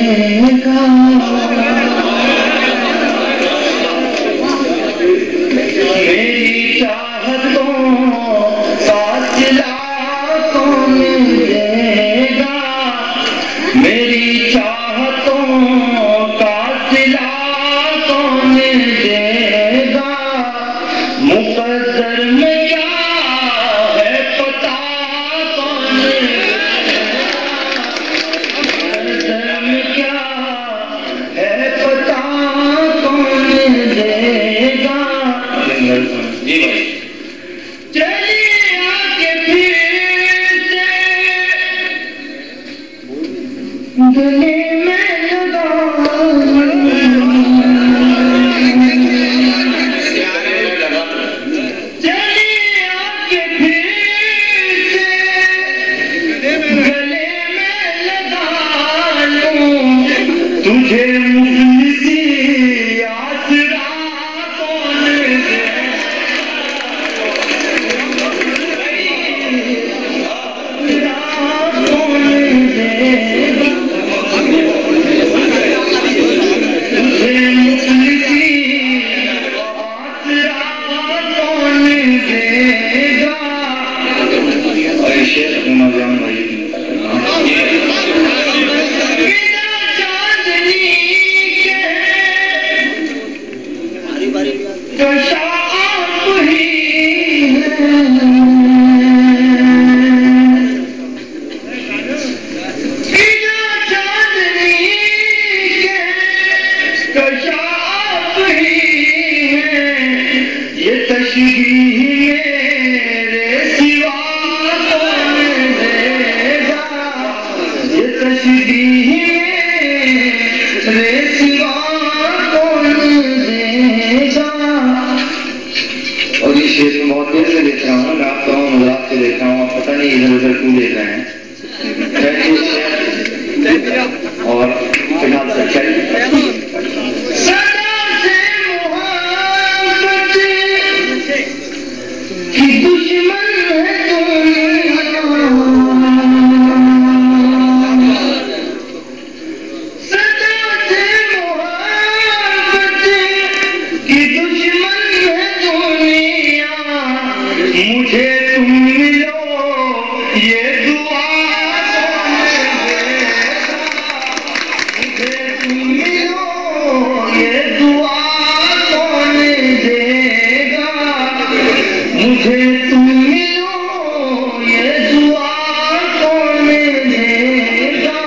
देगा। मेरी चाहतों का सिला कौन देगा, मेरी चाहतों का सिला कौन देगा। मुकद्दर में क्या है पता कौन देगा, मुकद्दर में क्या है पता कौन देगा। जी भाई चलिए आके फिर से गले में लगा, चलिए आके फिर से गले में लगा लूं तुझे मुफलिसी आसरा कौन देगा। और ये शेर बहुत देर से देख रहा हूँ, मैं आपका मजाक से देख रहा हूँ, पता नहीं इधर उधर क्यों देख रहे हैं। और फिलहाल सच्चाई दुश्मन मुझे तुम मिलो ये दुआ मुझे तुम मिलो ये दुआ कौन देगा, मुझे तुम मिलो ये दुआ कौन देगा।